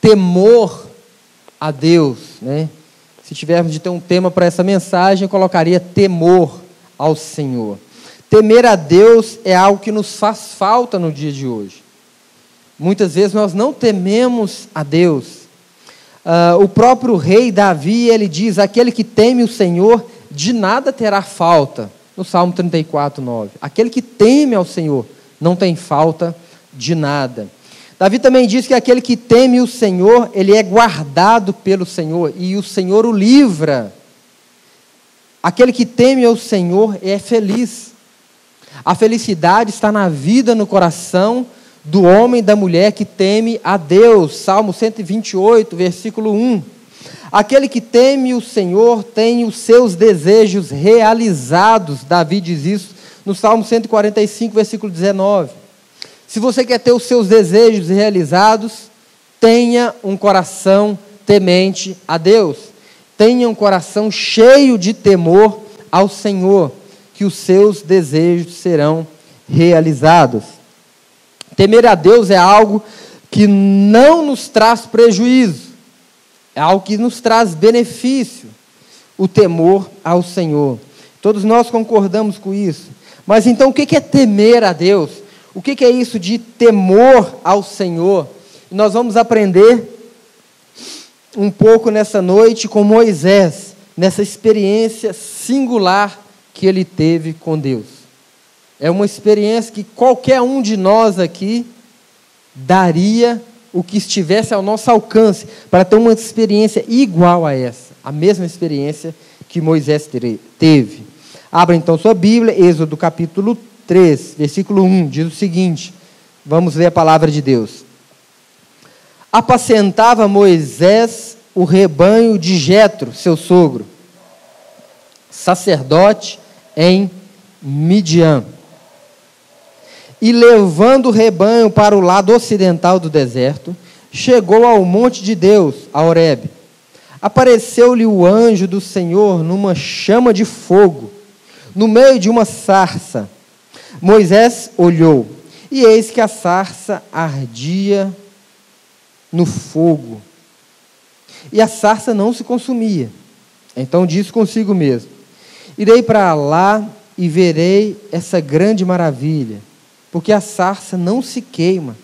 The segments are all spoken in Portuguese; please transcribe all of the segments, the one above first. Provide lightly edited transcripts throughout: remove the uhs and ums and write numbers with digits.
temor a Deus, né? Se tivermos de ter um tema para essa mensagem, eu colocaria temor ao Senhor. Temer a Deus é algo que nos faz falta no dia de hoje. Muitas vezes nós não tememos a Deus. O próprio rei Davi, ele diz: aquele que teme o Senhor, de nada terá falta. No Salmo 34, 9. Aquele que teme ao Senhor, não tem falta de nada. Davi também diz que aquele que teme o Senhor, ele é guardado pelo Senhor, e o Senhor o livra. Aquele que teme ao Senhor é feliz. A felicidade está na vida, no coração do homem e da mulher que teme a Deus. Salmo 128, versículo 1. Aquele que teme o Senhor tem os seus desejos realizados. Davi diz isso no Salmo 145, versículo 19. Se você quer ter os seus desejos realizados, tenha um coração temente a Deus. Tenha um coração cheio de temor ao Senhor, que os seus desejos serão realizados. Temer a Deus é algo que não nos traz prejuízo, é algo que nos traz benefício, o temor ao Senhor. Todos nós concordamos com isso. Mas então o que é temer a Deus? O que é isso de temor ao Senhor? Nós vamos aprender um pouco nessa noite com Moisés, nessa experiência singular que ele teve com Deus. É uma experiência que qualquer um de nós aqui daria o que estivesse ao nosso alcance para ter uma experiência igual a essa, a mesma experiência que Moisés teve. Abra então sua Bíblia, Êxodo capítulo 3, versículo 1, diz o seguinte, vamos ver a palavra de Deus. Apacentava Moisés o rebanho de Jetro, seu sogro, sacerdote em Midian. E levando o rebanho para o lado ocidental do deserto, chegou ao monte de Deus, a Horebe. Apareceu-lhe o anjo do Senhor numa chama de fogo, no meio de uma sarça. Moisés olhou, e eis que a sarça ardia no fogo, e a sarça não se consumia. Então disse consigo mesmo: irei para lá e verei essa grande maravilha, porque a sarça não se queima.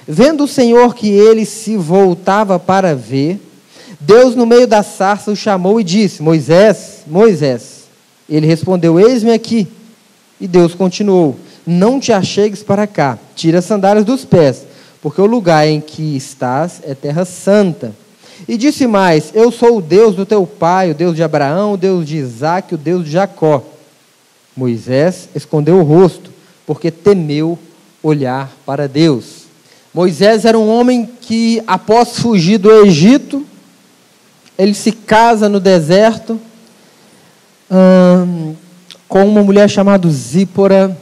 Vendo o Senhor que ele se voltava para ver, Deus no meio da sarça o chamou e disse: Moisés, Moisés. Ele respondeu: eis-me aqui. E Deus continuou: não te achegues para cá, tira as sandálias dos pés, porque o lugar em que estás é terra santa. E disse mais: eu sou o Deus do teu pai, o Deus de Abraão, o Deus de Isaque, o Deus de Jacó. Moisés escondeu o rosto, porque temeu olhar para Deus. Moisés era um homem que, após fugir do Egito, ele se casa no deserto com uma mulher chamada Zípora,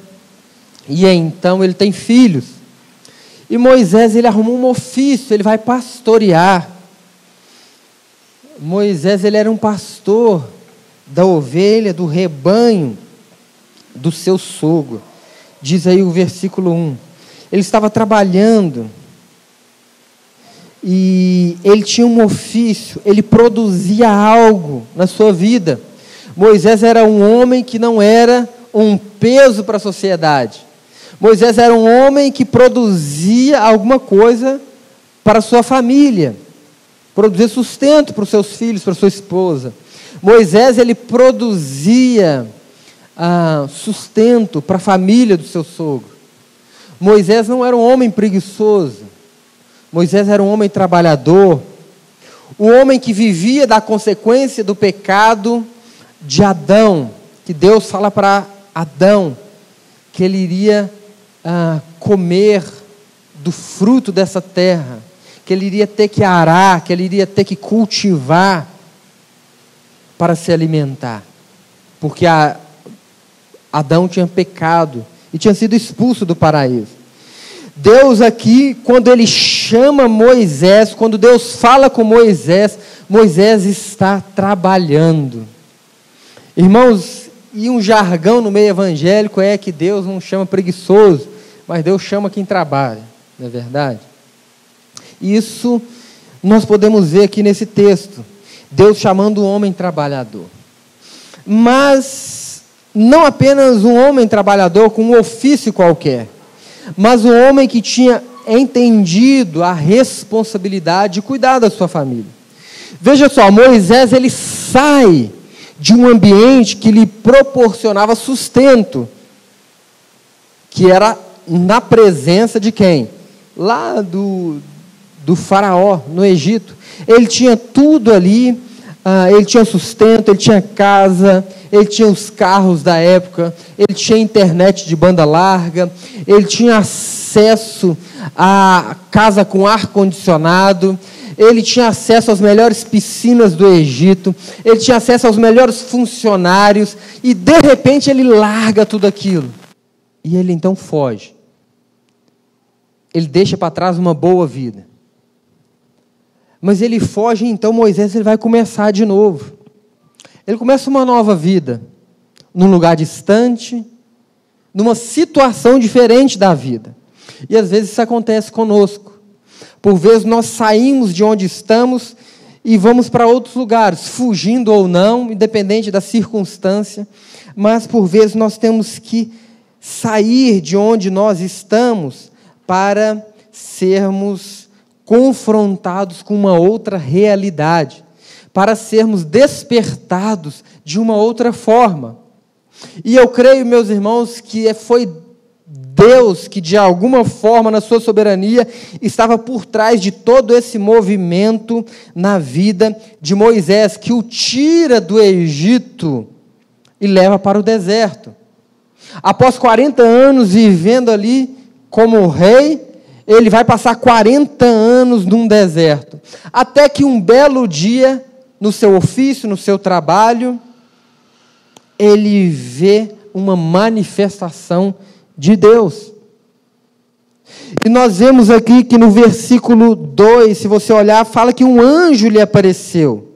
e então ele tem filhos. E Moisés, ele arrumou um ofício, ele vai pastorear. Moisés, ele era um pastor da ovelha, do rebanho do seu sogro. Diz aí o versículo 1. Ele estava trabalhando e ele tinha um ofício, ele produzia algo na sua vida. Moisés era um homem que não era um peso para a sociedade. Moisés era um homem que produzia alguma coisa para a sua família, produzia sustento para os seus filhos, para a sua esposa. Moisés, ele produzia sustento para a família do seu sogro. Moisés não era um homem preguiçoso. Moisés era um homem trabalhador, um homem que vivia da consequência do pecado de Adão, que Deus fala para Adão que ele iria comer do fruto dessa terra, que ele iria ter que arar, que ele iria ter que cultivar para se alimentar, porque Adão tinha pecado e tinha sido expulso do paraíso. Deus aqui, quando ele chama Moisés, quando Deus fala com Moisés, Moisés está trabalhando. Irmãos, e um jargão no meio evangélico é que Deus não chama preguiçoso, mas Deus chama quem trabalha, não é verdade? Isso nós podemos ver aqui nesse texto. Deus chamando o homem trabalhador. Mas não apenas um homem trabalhador com um ofício qualquer, mas um homem que tinha entendido a responsabilidade de cuidar da sua família. Veja só, Moisés ele sai de um ambiente que lhe proporcionava sustento, que era na presença de quem? Lá do faraó, no Egito. Ele tinha tudo ali, ele tinha sustento, ele tinha casa, ele tinha os carros da época, ele tinha internet de banda larga, ele tinha acesso a casa com ar-condicionado, ele tinha acesso às melhores piscinas do Egito, ele tinha acesso aos melhores funcionários, e de repente ele larga tudo aquilo. E ele então foge. Ele deixa para trás uma boa vida. Mas ele foge, então Moisés ele vai começar de novo. Ele começa uma nova vida, num lugar distante, numa situação diferente da vida. E às vezes isso acontece conosco. Por vezes nós saímos de onde estamos e vamos para outros lugares, fugindo ou não, independente da circunstância, mas por vezes nós temos que sair de onde nós estamos para sermos confrontados com uma outra realidade, para sermos despertados de uma outra forma. E eu creio, meus irmãos, que foi Deus que, de alguma forma, na sua soberania, estava por trás de todo esse movimento na vida de Moisés, que o tira do Egito e leva para o deserto. Após 40 anos vivendo ali como rei, ele vai passar 40 anos num deserto. Até que um belo dia, no seu ofício, no seu trabalho, ele vê uma manifestação de Deus. E nós vemos aqui que no versículo 2, se você olhar, fala que um anjo lhe apareceu.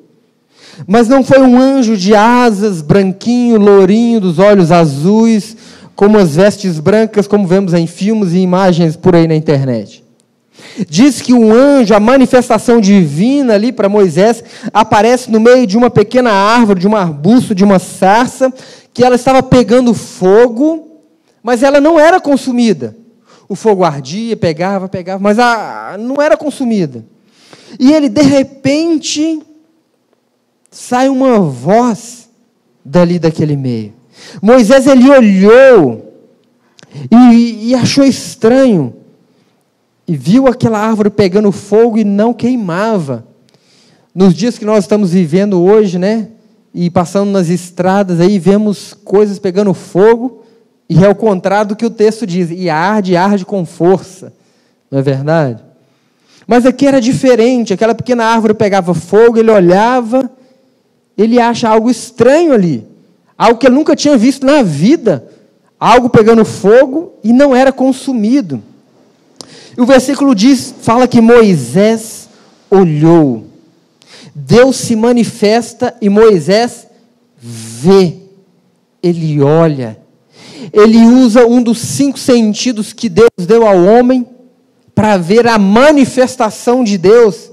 Mas não foi um anjo de asas, branquinho, lourinho, dos olhos azuis, com umas vestes brancas, como vemos em filmes e imagens por aí na internet. Diz que um anjo, a manifestação divina ali para Moisés, aparece no meio de uma pequena árvore, de um arbusto, de uma sarça, que ela estava pegando fogo, mas ela não era consumida. O fogo ardia, pegava, mas não era consumida. E ele, de repente, sai uma voz dali daquele meio. Moisés, ele olhou e achou estranho. E viu aquela árvore pegando fogo e não queimava. Nos dias que nós estamos vivendo hoje, né? E passando nas estradas aí, vemos coisas pegando fogo. E é o contrário do que o texto diz. E arde com força. Não é verdade? Mas aqui era diferente. Aquela pequena árvore pegava fogo, ele olhava, ele acha algo estranho ali. Algo que ele nunca tinha visto na vida. Algo pegando fogo e não era consumido. E o versículo fala que Moisés olhou. Deus se manifesta e Moisés vê. Ele olha. Ele usa um dos 5 sentidos que Deus deu ao homem para ver a manifestação de Deus.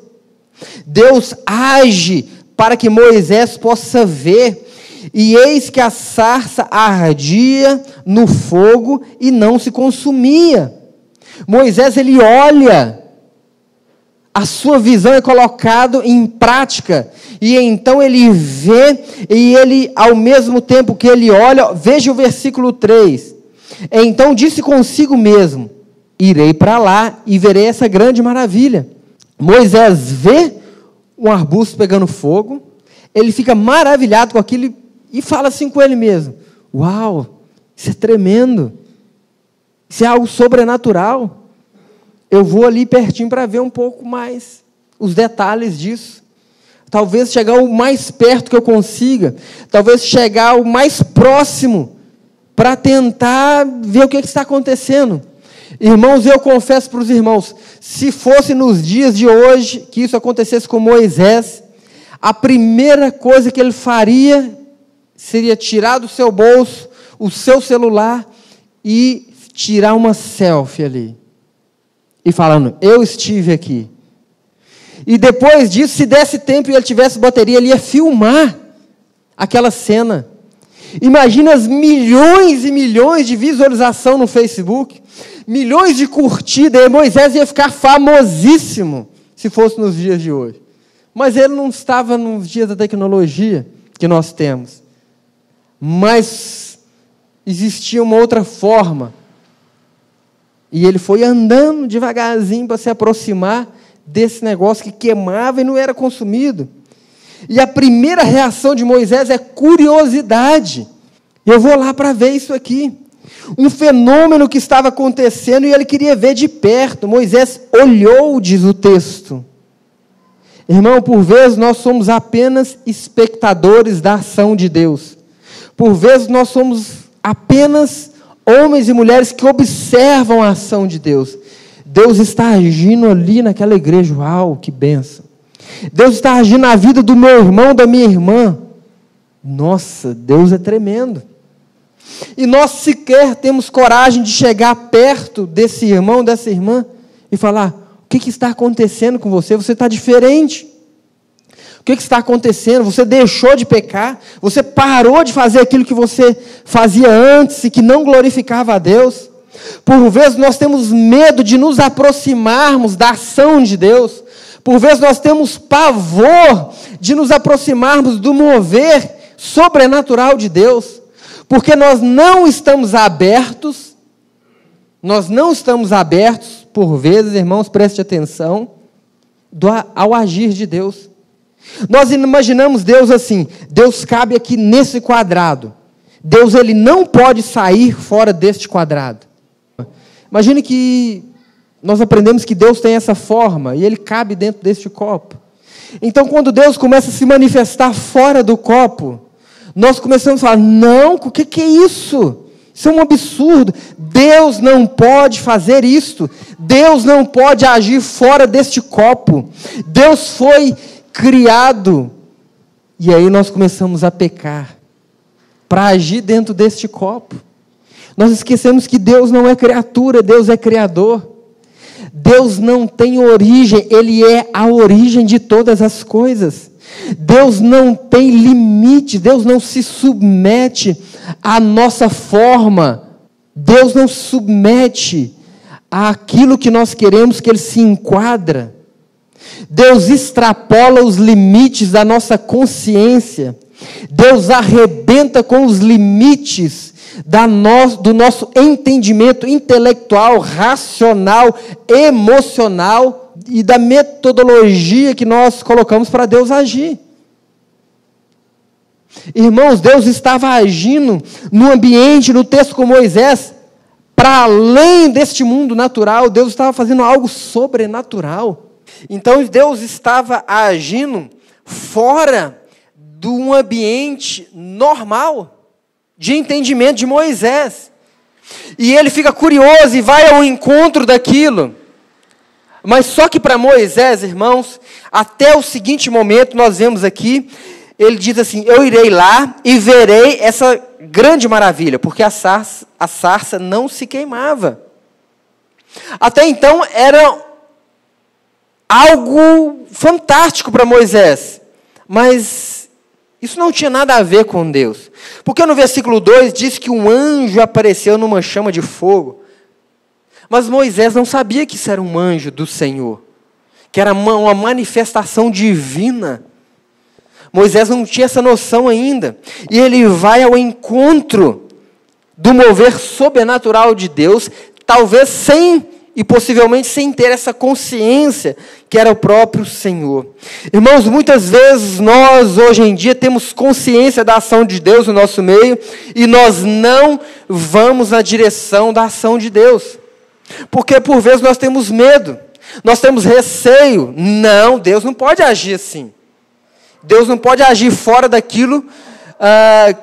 Deus age para que Moisés possa ver. E eis que a sarça ardia no fogo e não se consumia. Moisés, ele olha, a sua visão é colocada em prática, e então ele vê, e ele, ao mesmo tempo que ele olha, veja o versículo 3, então disse consigo mesmo, irei para lá e verei essa grande maravilha. Moisés vê um arbusto pegando fogo, ele fica maravilhado com aquilo, e fala assim com ele mesmo, uau, isso é tremendo, isso é algo sobrenatural. Eu vou ali pertinho para ver um pouco mais os detalhes disso. Talvez chegar o mais perto que eu consiga. Talvez chegar o mais próximo para tentar ver o que está acontecendo. Irmãos, eu confesso para os irmãos, se fosse nos dias de hoje que isso acontecesse com Moisés, a primeira coisa que ele faria seria tirar do seu bolso o seu celular e tirar uma selfie ali. E falando, eu estive aqui, E depois disso, se desse tempo e ele tivesse bateria, ele ia filmar aquela cena. Imagina as milhões e milhões de visualização no Facebook, milhões de curtidas, e Moisés ia ficar famosíssimo se fosse nos dias de hoje. Mas ele não estava nos dias da tecnologia que nós temos. Mas existia uma outra forma. E ele foi andando devagarzinho para se aproximar desse negócio que queimava e não era consumido. E a primeira reação de Moisés é curiosidade. Eu vou lá para ver isso aqui. Um fenômeno que estava acontecendo e ele queria ver de perto. Moisés olhou, diz o texto. Irmão, por vezes nós somos apenas espectadores da ação de Deus. Por vezes nós somos apenas homens e mulheres que observam a ação de Deus. Deus está agindo ali naquela igreja. Uau, que bênção. Deus está agindo na vida do meu irmão, da minha irmã. Nossa, Deus é tremendo. E nós sequer temos coragem de chegar perto desse irmão, dessa irmã, e falar: o que está acontecendo com você? Você está diferente. O que está acontecendo? Você deixou de pecar? Você parou de fazer aquilo que você fazia antes e que não glorificava a Deus? Por vezes nós temos medo de nos aproximarmos da ação de Deus. Por vezes nós temos pavor de nos aproximarmos do mover sobrenatural de Deus. Porque nós não estamos abertos, por vezes, irmãos, preste atenção, ao agir de Deus. Nós imaginamos Deus assim: Deus cabe aqui nesse quadrado. Deus, ele não pode sair fora deste quadrado. Imagine que nós aprendemos que Deus tem essa forma e ele cabe dentro deste copo. Então, quando Deus começa a se manifestar fora do copo, nós começamos a falar: não, o que é isso? Isso é um absurdo. Deus não pode fazer isto. Deus não pode agir fora deste copo. Deus foi criado. E aí nós começamos a pecar para agir dentro deste copo. Nós esquecemos que Deus não é criatura, Deus é criador. Deus não tem origem, Ele é a origem de todas as coisas. Deus não tem limite, Deus não se submete à nossa forma. Deus não se submete àquilo que nós queremos que Ele se enquadra. Deus extrapola os limites da nossa consciência. Deus arrebenta com os limites do nosso entendimento intelectual, racional, emocional e da metodologia que nós colocamos para Deus agir. Irmãos, Deus estava agindo no ambiente, no texto com Moisés, para além deste mundo natural. Deus estava fazendo algo sobrenatural. Então Deus estava agindo fora de um ambiente normal de entendimento de Moisés. E ele fica curioso e vai ao encontro daquilo. Mas só que para Moisés, irmãos, até o seguinte momento, nós vemos aqui, ele diz assim: eu irei lá e verei essa grande maravilha, porque a sarça não se queimava. Até então era algo fantástico para Moisés, mas isso não tinha nada a ver com Deus. Porque no versículo 2 diz que um anjo apareceu numa chama de fogo. Mas Moisés não sabia que isso era um anjo do Senhor, que era uma manifestação divina. Moisés não tinha essa noção ainda. E ele vai ao encontro do mover sobrenatural de Deus, talvez e possivelmente sem ter essa consciência que era o próprio Senhor. Irmãos, muitas vezes nós, hoje em dia, temos consciência da ação de Deus no nosso meio e nós não vamos na direção da ação de Deus. Porque, por vezes, nós temos medo, nós temos receio. Não, Deus não pode agir assim. Deus não pode agir fora daquilo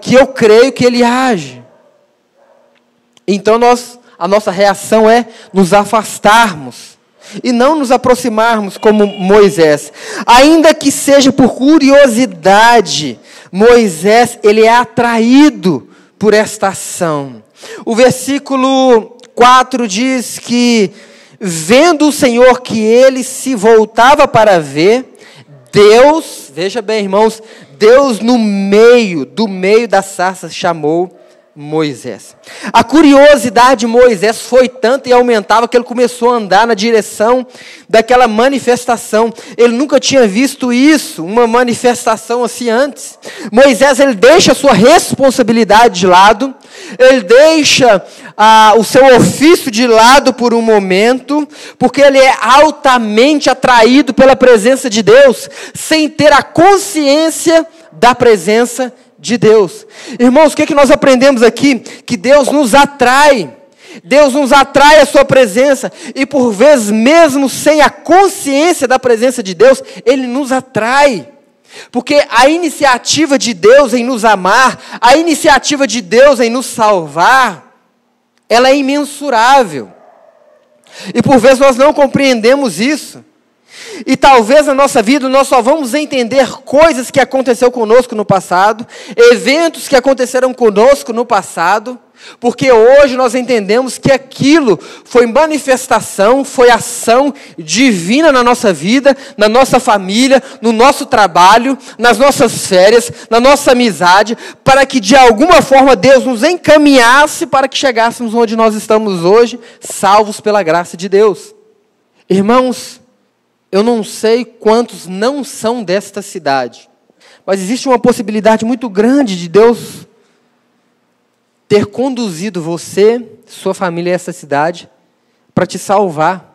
que eu creio que Ele age. Então, a nossa reação é nos afastarmos e não nos aproximarmos como Moisés. Ainda que seja por curiosidade, Moisés, ele é atraído por esta ação. O versículo 4 diz que: Vendo o Senhor que ele se voltava para ver, Deus, veja bem, irmãos, Deus do meio da sarça chamou Moisés. A curiosidade de Moisés foi tanta e aumentava que ele começou a andar na direção daquela manifestação. Ele nunca tinha visto isso, uma manifestação assim antes. Moisés, ele deixa a sua responsabilidade de lado, ele deixa o seu ofício de lado por um momento, porque ele é altamente atraído pela presença de Deus, sem ter a consciência da presença de Deus. Irmãos, o que nós aprendemos aqui? Que Deus nos atrai. Deus nos atrai à sua presença. E por vezes, mesmo sem a consciência da presença de Deus, Ele nos atrai. Porque a iniciativa de Deus em nos amar, a iniciativa de Deus em nos salvar, ela é imensurável. E por vezes nós não compreendemos isso. E talvez na nossa vida nós só vamos entender coisas que aconteceu conosco no passado, eventos que aconteceram conosco no passado, porque hoje nós entendemos que aquilo foi manifestação, foi ação divina na nossa vida, na nossa família, no nosso trabalho, nas nossas férias, na nossa amizade, para que de alguma forma Deus nos encaminhasse para que chegássemos onde nós estamos hoje, salvos pela graça de Deus. Irmãos, eu não sei quantos não são desta cidade, mas existe uma possibilidade muito grande de Deus ter conduzido você, sua família a essa cidade, para te salvar.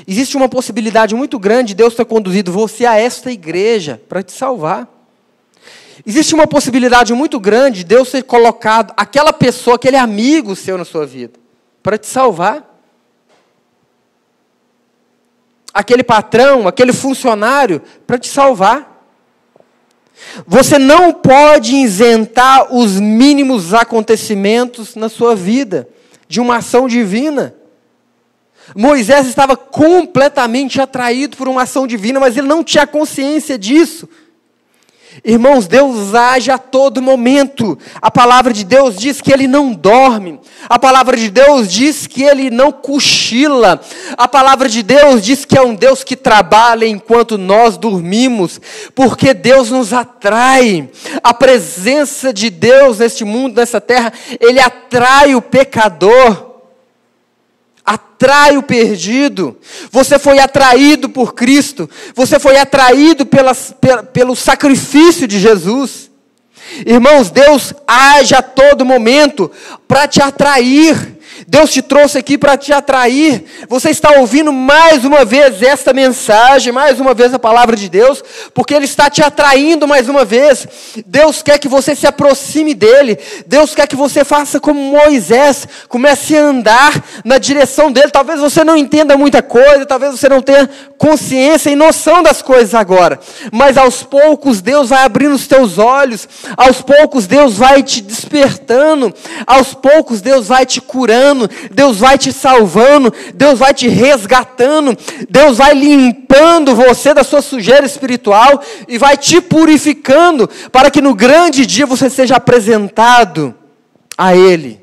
Existe uma possibilidade muito grande de Deus ter conduzido você a esta igreja, para te salvar. Existe uma possibilidade muito grande de Deus ter colocado aquela pessoa, aquele amigo seu na sua vida, para te salvar. Aquele patrão, aquele funcionário, para te salvar. Você não pode isentar os mínimos acontecimentos na sua vida de uma ação divina. Moisés estava completamente atraído por uma ação divina, mas ele não tinha consciência disso. Irmãos, Deus age a todo momento. A palavra de Deus diz que Ele não dorme. A palavra de Deus diz que Ele não cochila. A palavra de Deus diz que é um Deus que trabalha enquanto nós dormimos, porque Deus nos atrai. A presença de Deus neste mundo, nessa terra, Ele atrai o pecador. Atrai o perdido. Você foi atraído por Cristo. Você foi atraído pelo sacrifício de Jesus. Irmãos, Deus age a todo momento para te atrair. Deus te trouxe aqui para te atrair. Você está ouvindo mais uma vez esta mensagem, mais uma vez a palavra de Deus, porque Ele está te atraindo mais uma vez. Deus quer que você se aproxime dEle. Deus quer que você faça como Moisés, comece a andar na direção dEle. Talvez você não entenda muita coisa, talvez você não tenha consciência e noção das coisas agora, mas aos poucos Deus vai abrindo os teus olhos, aos poucos Deus vai te despertando, aos poucos Deus vai te curando, Deus vai te salvando, Deus vai te resgatando, Deus vai limpando você da sua sujeira espiritual e vai te purificando para que no grande dia você seja apresentado a Ele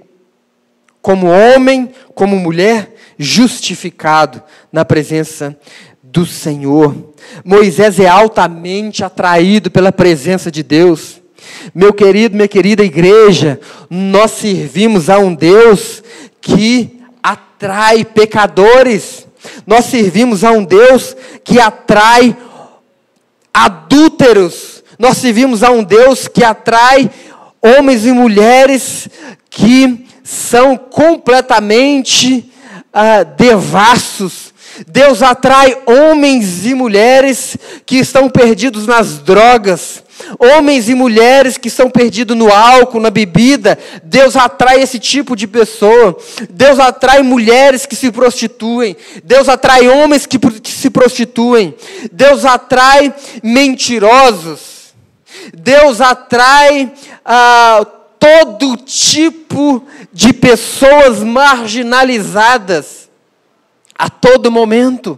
como homem, como mulher, justificado na presença do Senhor. Moisés é altamente atraído pela presença de Deus. Meu querido, minha querida igreja, nós servimos a um Deus que atrai pecadores. Nós servimos a um Deus que atrai adúlteros. Nós servimos a um Deus que atrai homens e mulheres que são completamente devassos. Deus atrai homens e mulheres que estão perdidos nas drogas, homens e mulheres que estão perdidos no álcool, na bebida. Deus atrai esse tipo de pessoa. Deus atrai mulheres que se prostituem. Deus atrai homens que se prostituem. Deus atrai mentirosos. Deus atrai todo tipo de pessoas marginalizadas a todo momento.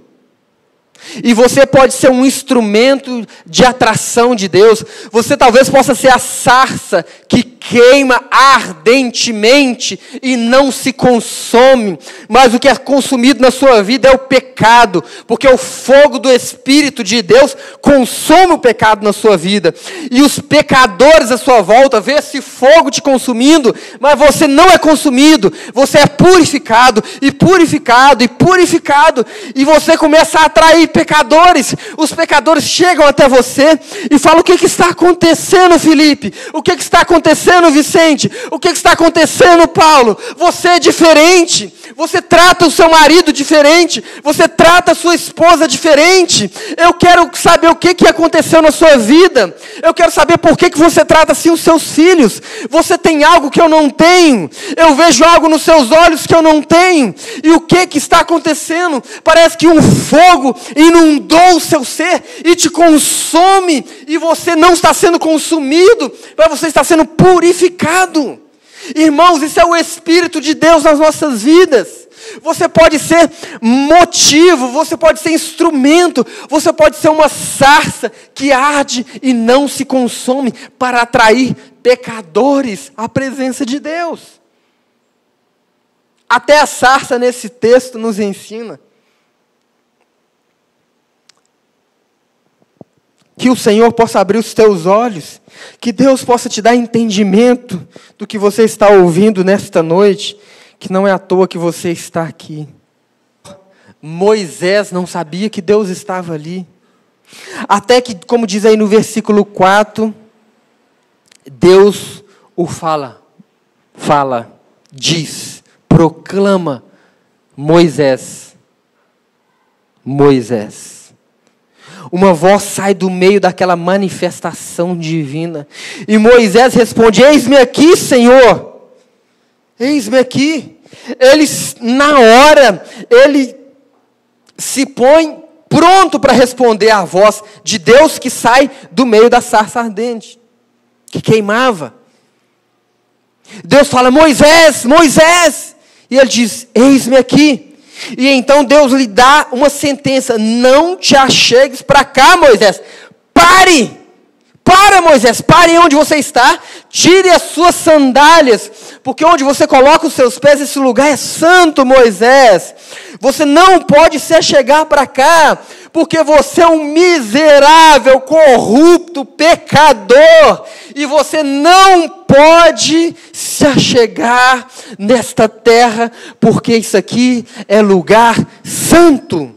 E você pode ser um instrumento de atração de Deus. Você talvez possa ser a sarça que queima ardentemente e não se consome. Mas o que é consumido na sua vida é o pecado. Porque o fogo do Espírito de Deus consome o pecado na sua vida. E os pecadores à sua volta vê esse fogo te consumindo, mas você não é consumido. Você é purificado e purificado e purificado. E você começa a atrair pecadores. Os pecadores chegam até você e falam: o que está acontecendo, Felipe? O que está acontecendo, Vicente? O que está acontecendo, Paulo? Você é diferente. Você trata o seu marido diferente. Você trata a sua esposa diferente. Eu quero saber o que aconteceu na sua vida. Eu quero saber por que você trata assim os seus filhos. Você tem algo que eu não tenho. Eu vejo algo nos seus olhos que eu não tenho. E o que está acontecendo? Parece que um fogo inundou o seu ser e te consome, e você não está sendo consumido, mas você está sendo purificado. Irmãos, isso é o Espírito de Deus nas nossas vidas. Você pode ser motivo, você pode ser instrumento, você pode ser uma sarça que arde e não se consome para atrair pecadores à presença de Deus. Até a sarça nesse texto nos ensina que o Senhor possa abrir os teus olhos, que Deus possa te dar entendimento do que você está ouvindo nesta noite, que não é à toa que você está aqui. Moisés não sabia que Deus estava ali, até que, como diz aí no versículo 4, Deus o fala, diz, proclama: Moisés, Moisés. Uma voz sai do meio daquela manifestação divina. E Moisés responde: eis-me aqui, Senhor. Eis-me aqui. Na hora, ele se põe pronto para responder à voz de Deus que sai do meio da sarça ardente, que queimava. Deus fala: Moisés, Moisés. E ele diz: eis-me aqui. E então Deus lhe dá uma sentença: não te achegues para cá, Moisés. Pare! Para, Moisés, pare onde você está. Tire as suas sandálias, porque onde você coloca os seus pés, esse lugar é santo, Moisés. Você não pode se achegar para cá, porque você é um miserável, corrupto, pecador, e você não pode se achegar nesta terra, porque isso aqui é lugar santo.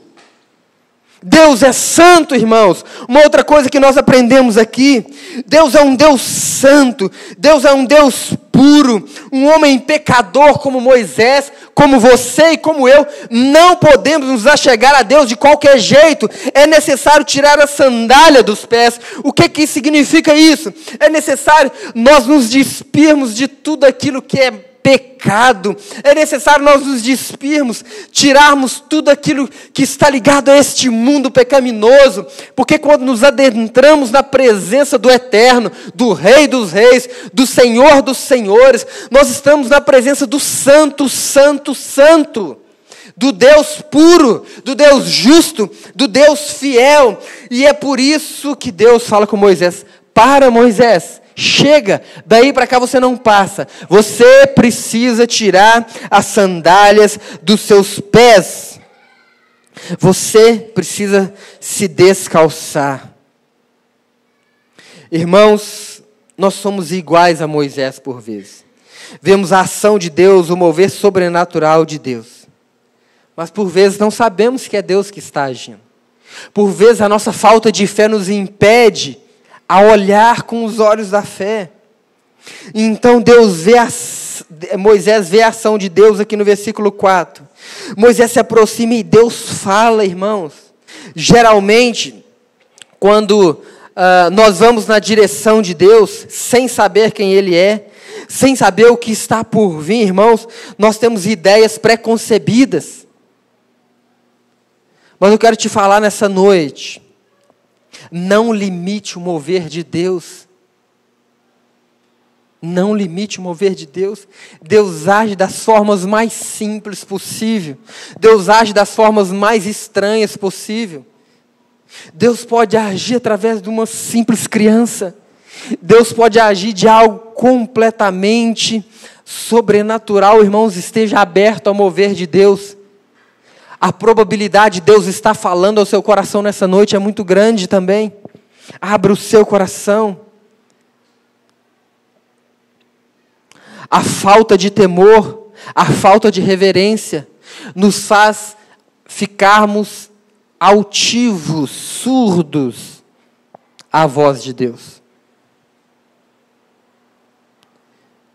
Deus é santo, irmãos. Uma outra coisa que nós aprendemos aqui: Deus é um Deus santo, Deus é um Deus puro. Um homem pecador como Moisés, como você e como eu, não podemos nos achegar a Deus de qualquer jeito. É necessário tirar a sandália dos pés. O que significa isso? É necessário nós nos despirmos de tudo aquilo que é pecado. É necessário nós nos despirmos, tirarmos tudo aquilo que está ligado a este mundo pecaminoso, porque quando nos adentramos na presença do Eterno, do Rei dos Reis, do Senhor dos Senhores, nós estamos na presença do Santo, Santo, Santo, do Deus puro, do Deus justo, do Deus fiel. E é por isso que Deus fala com Moisés: para, Moisés, chega, daí para cá você não passa. Você precisa tirar as sandálias dos seus pés. Você precisa se descalçar. Irmãos, nós somos iguais a Moisés por vezes. Vemos a ação de Deus, o mover sobrenatural de Deus. Mas por vezes não sabemos que é Deus que está agindo. Por vezes a nossa falta de fé nos impede a olhar com os olhos da fé. Então Moisés vê a ação de Deus aqui no versículo 4. Moisés se aproxima e Deus fala, irmãos. Geralmente, quando nós vamos na direção de Deus, sem saber quem Ele é, sem saber o que está por vir, irmãos, nós temos ideias pré-concebidas. Mas eu quero te falar nessa noite: não limite o mover de Deus. Não limite o mover de Deus. Deus age das formas mais simples possível. Deus age das formas mais estranhas possível. Deus pode agir através de uma simples criança. Deus pode agir de algo completamente sobrenatural. Irmãos, esteja aberto ao mover de Deus. A probabilidade de Deus estar falando ao seu coração nessa noite é muito grande também. Abra o seu coração. A falta de temor, a falta de reverência, nos faz ficarmos altivos, surdos à voz de Deus.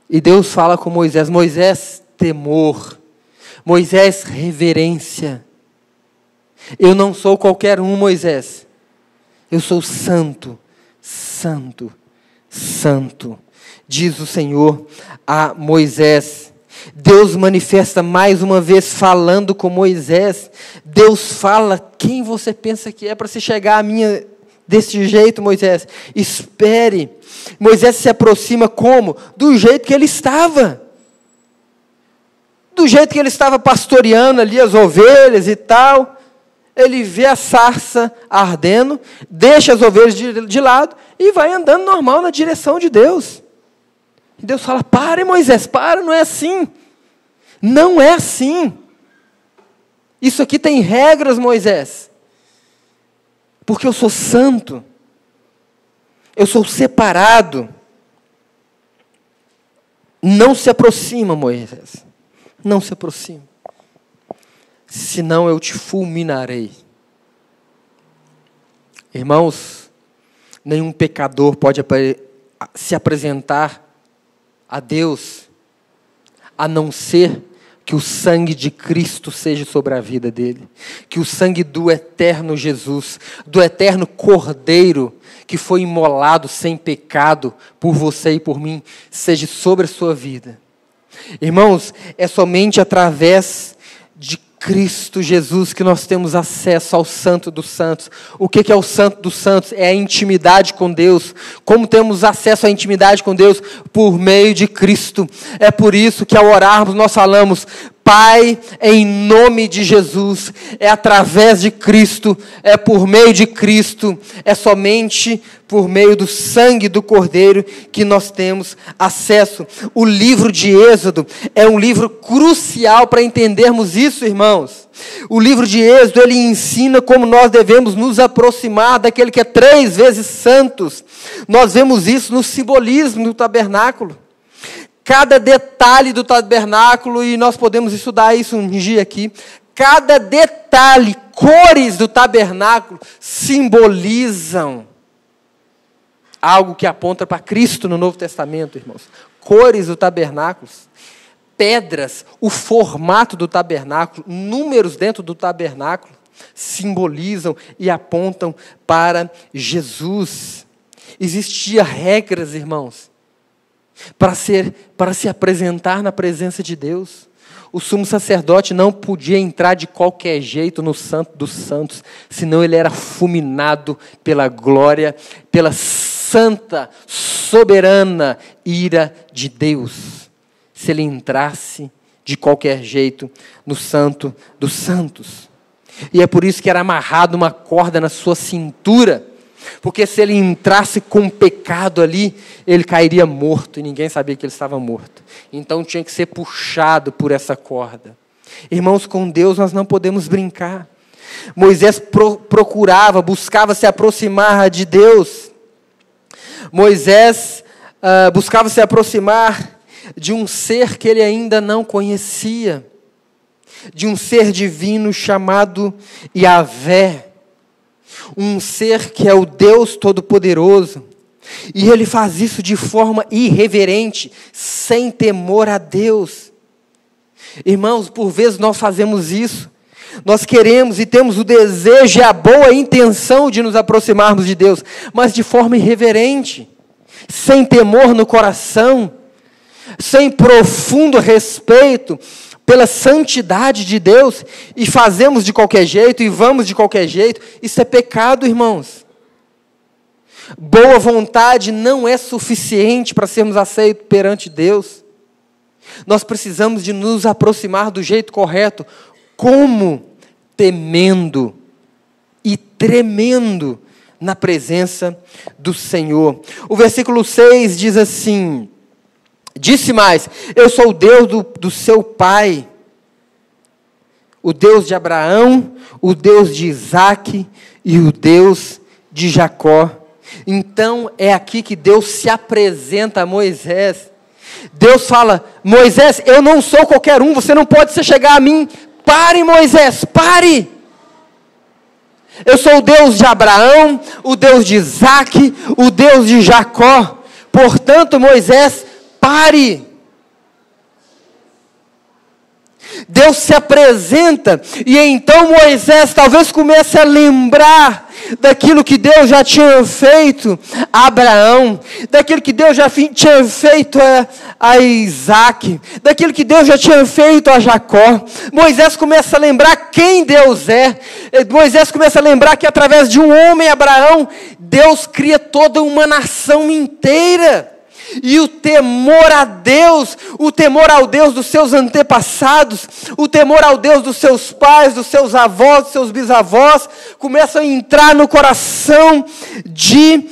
E Deus fala com Moisés: Moisés, temor. Moisés, reverência. Eu não sou qualquer um, Moisés. Eu sou santo, santo, santo, diz o Senhor a Moisés. Deus manifesta mais uma vez falando com Moisés. Deus fala: quem você pensa que é para se chegar a mim desse jeito, Moisés? Espere. Moisés se aproxima como? Do jeito que ele estava. Do jeito que ele estava pastoreando ali as ovelhas e tal. Ele vê a sarça ardendo, deixa as ovelhas de lado e vai andando normal na direção de Deus. E Deus fala: pare, Moisés, para, não é assim. Não é assim. Isso aqui tem regras, Moisés. Porque eu sou santo. Eu sou separado. Não se aproxima, Moisés. Não se aproxima. Senão eu te fulminarei. Irmãos, nenhum pecador pode se apresentar a Deus, a não ser que o sangue de Cristo seja sobre a vida dele, que o sangue do eterno Jesus, do eterno Cordeiro, que foi imolado sem pecado por você e por mim, seja sobre a sua vida. Irmãos, é somente através de Cristo Jesus que nós temos acesso ao Santo dos Santos. O que é o Santo dos Santos? É a intimidade com Deus. Como temos acesso à intimidade com Deus? Por meio de Cristo. É por isso que ao orarmos nós falamos: Pai, em nome de Jesus, é através de Cristo, é por meio de Cristo, é somente por meio do sangue do Cordeiro que nós temos acesso. O livro de Êxodo é um livro crucial para entendermos isso, irmãos. O livro de Êxodo, ele ensina como nós devemos nos aproximar daquele que é 3 vezes santo. Nós vemos isso no simbolismo do tabernáculo. Cada detalhe do tabernáculo, e nós podemos estudar isso um dia aqui, cada detalhe, cores do tabernáculo simbolizam algo que aponta para Cristo no Novo Testamento, irmãos. Cores do tabernáculo, pedras, o formato do tabernáculo, números dentro do tabernáculo, simbolizam e apontam para Jesus. Existiam regras, irmãos, para se apresentar na presença de Deus. O sumo sacerdote não podia entrar de qualquer jeito no Santo dos Santos, senão ele era fulminado pela glória, pela santa, soberana ira de Deus, se ele entrasse de qualquer jeito no Santo dos Santos. E é por isso que era amarrado uma corda na sua cintura, porque se ele entrasse com pecado ali, ele cairia morto, e ninguém sabia que ele estava morto. Então tinha que ser puxado por essa corda. Irmãos, com Deus nós não podemos brincar. Moisés procurava, buscava se aproximar de Deus. Moisés buscava se aproximar de um ser que ele ainda não conhecia, de um ser divino chamado Yahvé. Um ser que é o Deus Todo-Poderoso. E ele faz isso de forma irreverente, sem temor a Deus. Irmãos, por vezes nós fazemos isso. Nós queremos e temos o desejo e a boa intenção de nos aproximarmos de Deus, mas de forma irreverente, sem temor no coração, sem profundo respeito pela santidade de Deus, e fazemos de qualquer jeito, e vamos de qualquer jeito. Isso é pecado, irmãos. Boa vontade não é suficiente para sermos aceitos perante Deus. Nós precisamos de nos aproximar do jeito correto, como? Temendo e tremendo na presença do Senhor. O versículo 6 diz assim: disse mais: eu sou o Deus do seu pai, o Deus de Abraão, o Deus de Isaque e o Deus de Jacó. Então é aqui que Deus se apresenta a Moisés. Deus fala: Moisés, eu não sou qualquer um, você não pode se chegar a mim. Pare, Moisés, pare. Eu sou o Deus de Abraão, o Deus de Isaque, o Deus de Jacó. Portanto, Moisés, pare. Deus se apresenta, e então Moisés talvez comece a lembrar daquilo que Deus já tinha feito a Abraão, daquilo que Deus já tinha feito a Isaque, daquilo que Deus já tinha feito a Jacó. Moisés começa a lembrar quem Deus é. Moisés começa a lembrar que através de um homem, Abraão, Deus cria toda uma nação inteira. E o temor a Deus, o temor ao Deus dos seus antepassados, o temor ao Deus dos seus pais, dos seus avós, dos seus bisavós, começa a entrar no coração de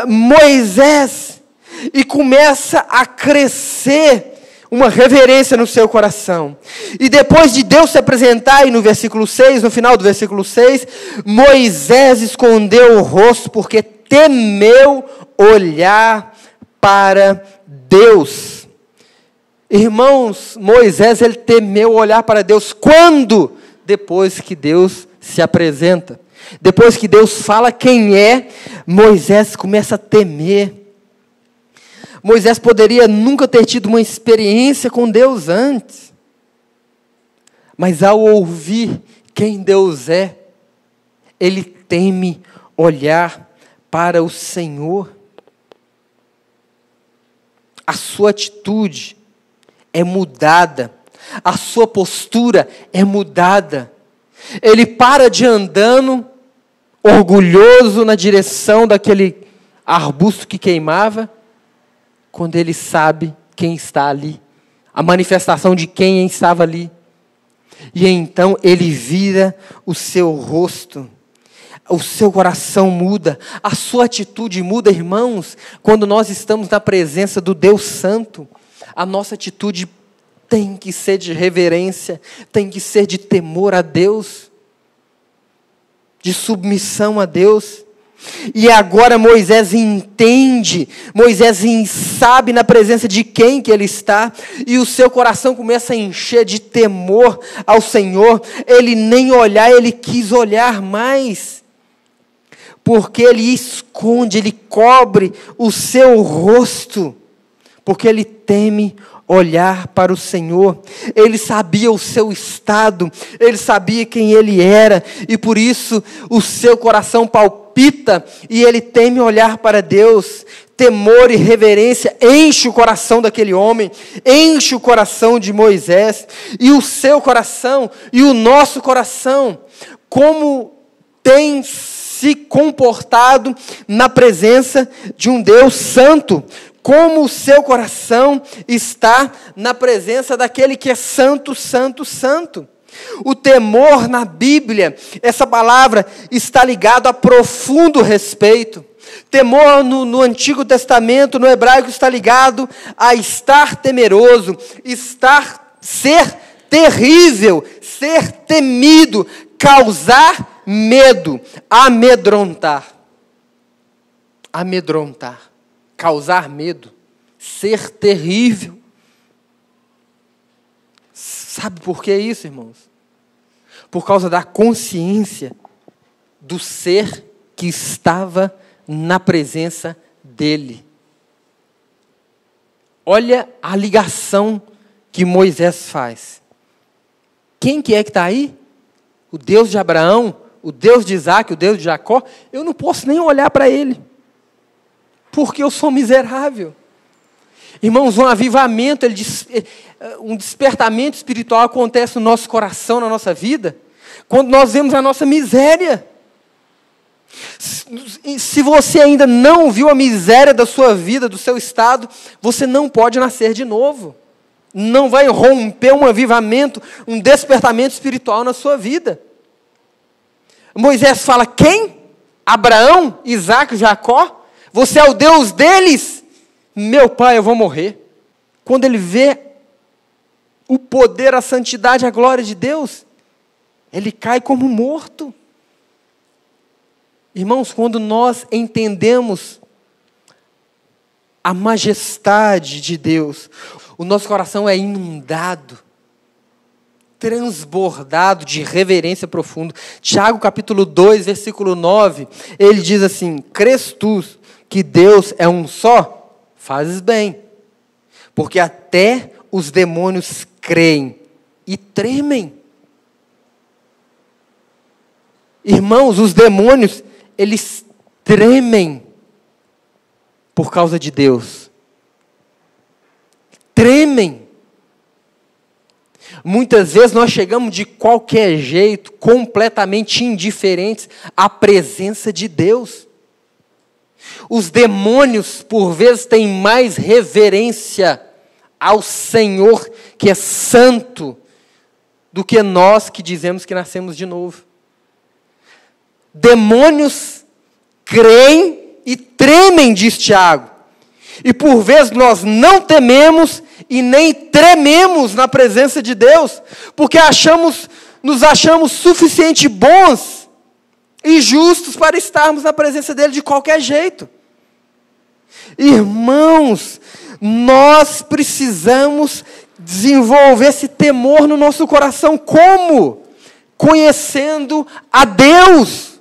Moisés, e começa a crescer uma reverência no seu coração. E depois de Deus se apresentar, e no versículo 6, no final do versículo 6, Moisés escondeu o rosto, porque temeu olhar para Deus. Irmãos, Moisés, ele temeu olhar para Deus. Quando? Depois que Deus se apresenta. Depois que Deus fala quem é, Moisés começa a temer. Moisés poderia nunca ter tido uma experiência com Deus antes. Mas ao ouvir quem Deus é, ele teme olhar para o Senhor. A sua atitude é mudada, a sua postura é mudada. Ele para de andando orgulhoso na direção daquele arbusto que queimava, quando ele sabe quem está ali, a manifestação de quem estava ali. E então ele vira o seu rosto. O seu coração muda, a sua atitude muda, irmãos. Quando nós estamos na presença do Deus Santo, a nossa atitude tem que ser de reverência, tem que ser de temor a Deus, de submissão a Deus. E agora Moisés entende, Moisés sabe na presença de quem que ele está, e o seu coração começa a encher de temor ao Senhor. Ele nem olhar, ele quis olhar mais. Porque ele esconde, ele cobre o seu rosto, porque ele teme olhar para o Senhor. Ele sabia o seu estado, ele sabia quem ele era, e por isso o seu coração palpita, e ele teme olhar para Deus. Temor e reverência enche o coração daquele homem, enche o coração de Moisés, e o seu coração, e o nosso coração, como tem se comportado na presença de um Deus santo, como o seu coração está na presença daquele que é santo, santo, santo. O temor na Bíblia, essa palavra está ligado a profundo respeito. Temor no Antigo Testamento, no hebraico, está ligado a estar temeroso, ser terrível, ser temido, causar medo, amedrontar, causar medo, ser terrível. Sabe por que isso, irmãos? Por causa da consciência do ser que estava na presença dele. Olha a ligação que Moisés faz. Quem que é que está aí? O Deus de Abraão, o Deus de Isaque, o Deus de Jacó. Eu não posso nem olhar para ele, porque eu sou miserável. Irmãos, um avivamento, um despertamento espiritual acontece no nosso coração, na nossa vida, quando nós vemos a nossa miséria. Se você ainda não viu a miséria da sua vida, do seu estado, você não pode nascer de novo. Não vai romper um avivamento, um despertamento espiritual na sua vida. Moisés fala, quem? Abraão, Isaac, Jacó? Você é o Deus deles? Meu pai, eu vou morrer. Quando ele vê o poder, a santidade, a glória de Deus, ele cai como morto. Irmãos, quando nós entendemos a majestade de Deus, o nosso coração é inundado, transbordado de reverência profunda. Tiago capítulo 2, versículo 9, ele diz assim, crês tu que Deus é um só? Fazes bem, porque até os demônios creem e tremem. Irmãos, os demônios, eles tremem por causa de Deus. Tremem. Muitas vezes nós chegamos de qualquer jeito, completamente indiferentes à presença de Deus. Os demônios, por vezes, têm mais reverência ao Senhor, que é santo, do que nós que dizemos que nascemos de novo. Demônios creem e tremem, diz Tiago. E por vezes nós não tememos e nem trememos na presença de Deus, porque nos achamos suficientemente bons e justos para estarmos na presença dele de qualquer jeito. Irmãos, nós precisamos desenvolver esse temor no nosso coração. Como? Conhecendo a Deus.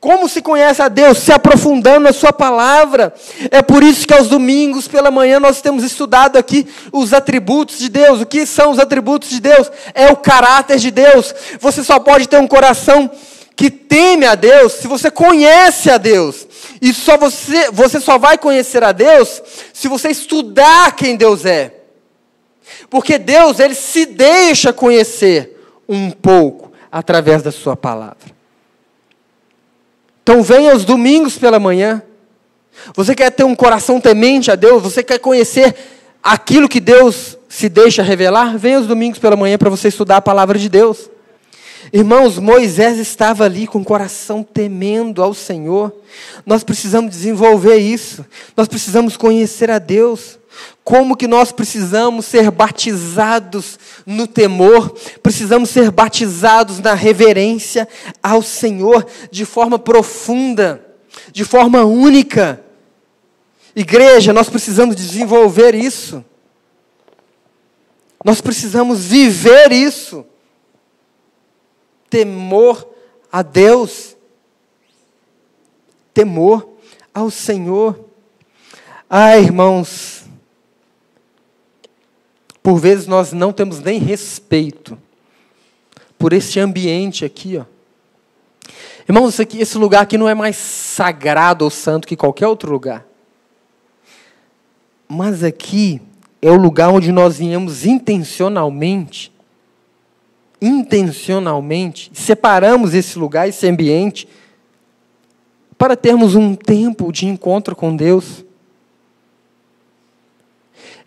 Como se conhece a Deus? Se aprofundando na sua palavra. É por isso que aos domingos pela manhã nós temos estudado aqui os atributos de Deus. O que são os atributos de Deus? É o caráter de Deus. Você só pode ter um coração que teme a Deus se você conhece a Deus. E você só vai conhecer a Deus se você estudar quem Deus é. Porque Deus, ele se deixa conhecer um pouco através da sua palavra. Então venha aos domingos pela manhã. Você quer ter um coração temente a Deus? Você quer conhecer aquilo que Deus se deixa revelar? Venha aos domingos pela manhã para você estudar a palavra de Deus. Irmãos, Moisés estava ali com o coração temendo ao Senhor. Nós precisamos desenvolver isso. Nós precisamos conhecer a Deus. Como que nós precisamos ser batizados no temor, precisamos ser batizados na reverência ao Senhor, de forma profunda, de forma única. Igreja, nós precisamos desenvolver isso. Nós precisamos viver isso. Temor a Deus. Temor ao Senhor. Ai, irmãos, por vezes nós não temos nem respeito por este ambiente aqui, ó. Irmãos, esse lugar aqui não é mais sagrado ou santo que qualquer outro lugar. Mas aqui é o lugar onde nós viemos intencionalmente, separamos esse lugar, esse ambiente, para termos um tempo de encontro com Deus.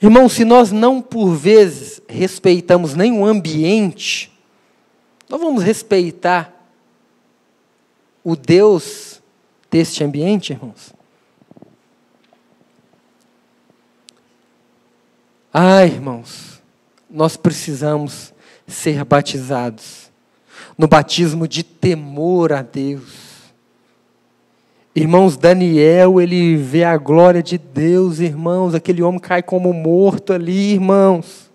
Irmão, se nós não, por vezes, respeitamos nenhum ambiente, nós vamos respeitar o Deus deste ambiente, irmãos? Ah, irmãos, nós precisamos ser batizados no batismo de temor a Deus. Irmãos, Daniel, ele vê a glória de Deus, irmãos, aquele homem cai como morto ali, irmãos.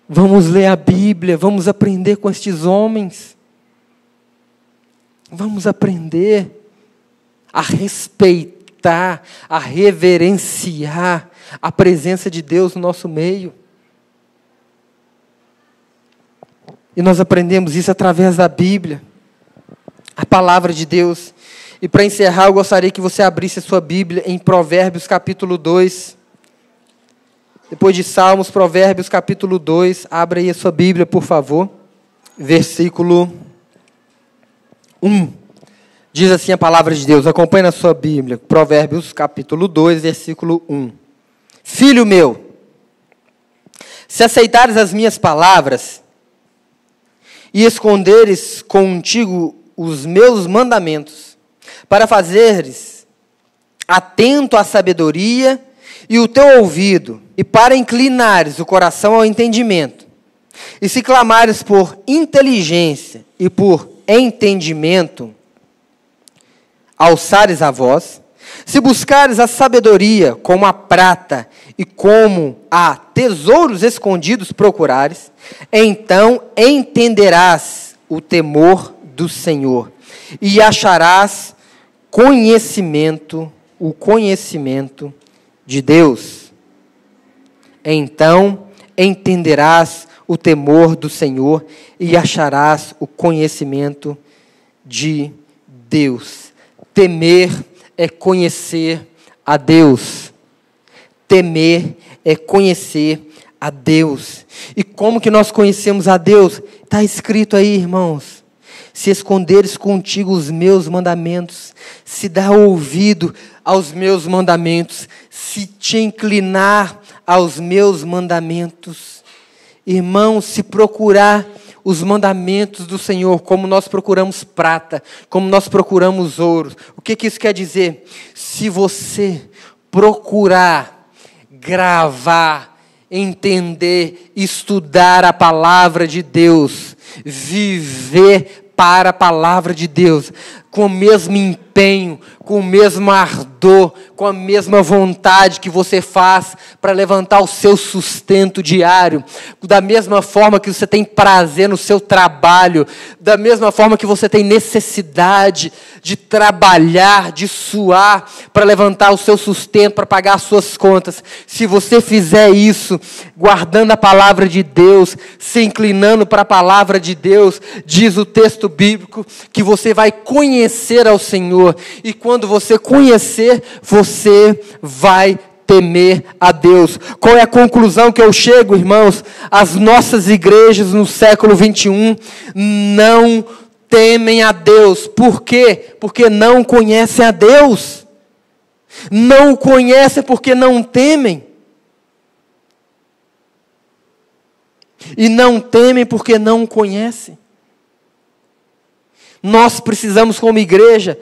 Vamos ler a Bíblia, vamos aprender com estes homens. Vamos aprender a respeitar, a reverenciar a presença de Deus no nosso meio. E nós aprendemos isso através da Bíblia. A palavra de Deus. E para encerrar, eu gostaria que você abrisse a sua Bíblia em Provérbios capítulo 2. Depois de Salmos, Provérbios capítulo 2. Abra aí a sua Bíblia, por favor. Versículo 1. Diz assim a palavra de Deus. Acompanhe na sua Bíblia. Provérbios capítulo 2, versículo 1. Filho meu, se aceitares as minhas palavras e esconderes contigo os meus mandamentos, para fazeres atento à sabedoria e o teu ouvido, e para inclinares o coração ao entendimento, e se clamares por inteligência e por entendimento, alçares a voz, se buscares a sabedoria como a prata e como a tesouros escondidos procurares, então entenderás o temor do Senhor e acharás o conhecimento de Deus. Então entenderás o temor do Senhor e acharás o conhecimento de Deus. Temer é conhecer a Deus. Temer é conhecer a Deus. E como que nós conhecemos a Deus? Está escrito aí, irmãos. Se esconderes contigo os meus mandamentos, se dar ouvido aos meus mandamentos, se te inclinar aos meus mandamentos. Irmãos, se procurar os mandamentos do Senhor, como nós procuramos prata, como nós procuramos ouro. O que isso quer dizer? Se você procurar, gravar, entender, estudar a palavra de Deus, viver para a palavra de Deus, com o mesmo empenho, com o mesmo ardor, com a mesma vontade que você faz para levantar o seu sustento diário, da mesma forma que você tem prazer no seu trabalho, da mesma forma que você tem necessidade de trabalhar, de suar, para levantar o seu sustento, para pagar as suas contas. Se você fizer isso, guardando a palavra de Deus, se inclinando para a palavra de Deus, diz o texto bíblico, que você vai conhecer ao Senhor, e quando você conhecer, você vai temer a Deus. Qual é a conclusão que eu chego, irmãos? As nossas igrejas no século 21 não temem a Deus. Por quê? Porque não conhecem a Deus. Não o conhecem porque não temem. E não temem porque não o conhecem. Nós precisamos, como igreja,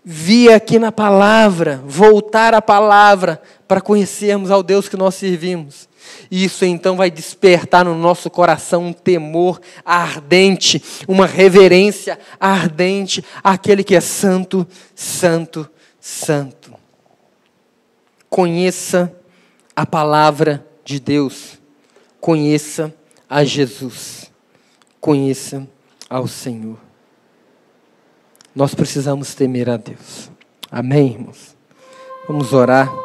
vir aqui na palavra, voltar à palavra, para conhecermos ao Deus que nós servimos. E isso então vai despertar no nosso coração um temor ardente, uma reverência ardente àquele que é santo, santo, santo. Conheça a palavra de Deus. Conheça a Jesus. Conheça ao Senhor. Nós precisamos temer a Deus. Amém, irmãos? Vamos orar.